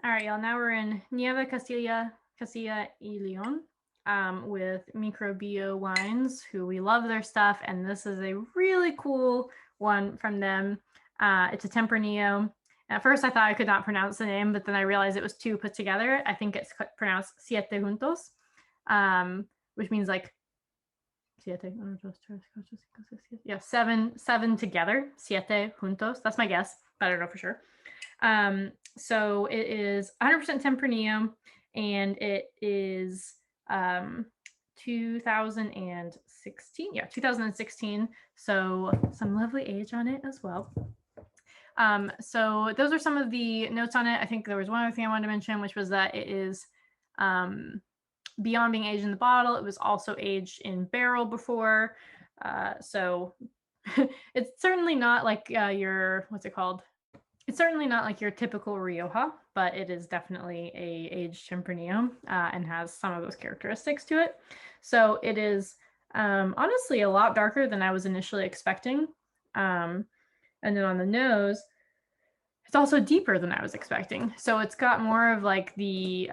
All right, y'all. Now we're in Nieva, Castilla y León with Microbio wines, who we love their stuff. And this is a really cool one from them. It's a Tempranillo. At first, I thought I could not pronounce the name, but then I realized it was two put together. I think it's pronounced Sietejuntos, which means like yeah, seven together. Sietejuntos. That's my guess, but I don't know for sure. So it is 100% Tempranillo, and it is 2016. Yeah, 2016. So some lovely age on it as well. So those are some of the notes on it. I think there was one other thing I wanted to mention, which was that it is beyond being aged in the bottle, it was also aged in barrel before. So it's certainly not like your, what's it called? It's certainly not like your typical Rioja, but it is definitely a aged Tempranillo and has some of those characteristics to it. So it is honestly a lot darker than I was initially expecting. And then on the nose, it's also deeper than I was expecting. So it's got more of like the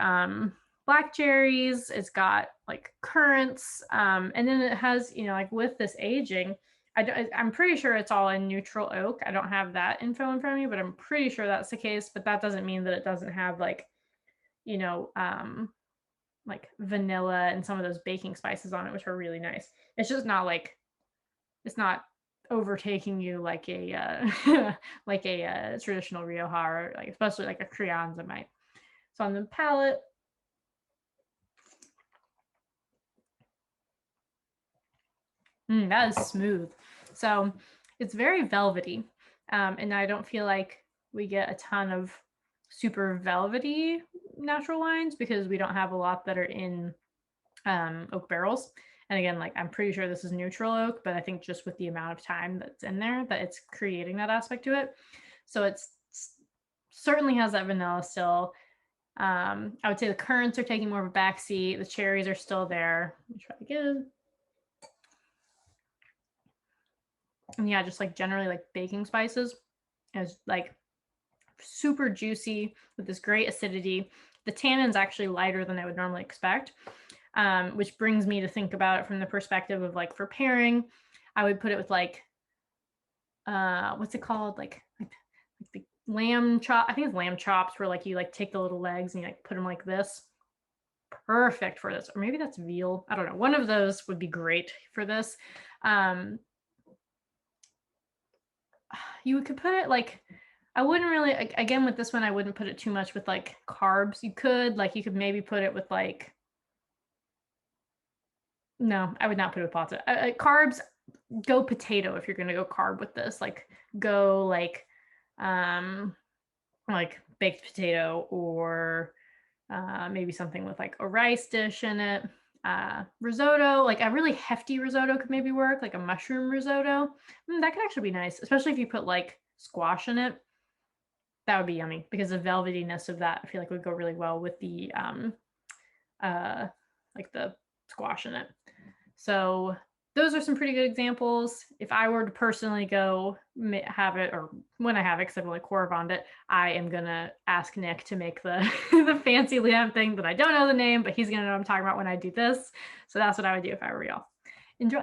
black cherries, it's got like currants, and then it has, you know, like with this aging, I'm pretty sure it's all in neutral oak. I don't have that info in front of me, but I'm pretty sure that's the case. But that doesn't mean that it doesn't have like, you know, like vanilla and some of those baking spices on it, which are really nice. It's just not like, it's not overtaking you like a like a traditional Rioja, or like especially like a Crianza might. So on the palate, that is smooth. So it's very velvety, and I don't feel like we get a ton of super velvety natural wines because we don't have a lot that are in oak barrels. And again, like I'm pretty sure this is neutral oak, but I think just with the amount of time that's in there, that it's creating that aspect to it. So it's certainly has that vanilla still. I would say the currants are taking more of a backseat. The cherries are still there. Let me try again. And yeah, just like generally like baking spices is like super juicy with this great acidity. The tannin's actually lighter than I would normally expect, which brings me to think about it from the perspective of like for pairing, I would put it with like, what's it called? Like the lamb chop. I think it's lamb chops where like you like take the little legs and you like put them like this. Perfect for this. Or maybe that's veal. I don't know. One of those would be great for this. You could put it like, I wouldn't really, again, with this one, I wouldn't put it too much with like carbs. You could maybe put it with like, no, I would not put it with pasta. Carbs, go potato if you're going to go carb with this. Like go like baked potato, or maybe something with like a rice dish in it. Risotto, like a really hefty risotto could maybe work, like a mushroom risotto. That could actually be nice, especially if you put like squash in it. That would be yummy because the velvetyness of that I feel like would go really well with the like the squash in it. So those are some pretty good examples. If I were to personally go have it, or when I have it, because I've only Corvoned it, I am gonna ask Nick to make the the fancy lamb thing that I don't know the name, but he's gonna know what I'm talking about when I do this. So that's what I would do if I were y'all. Enjoy.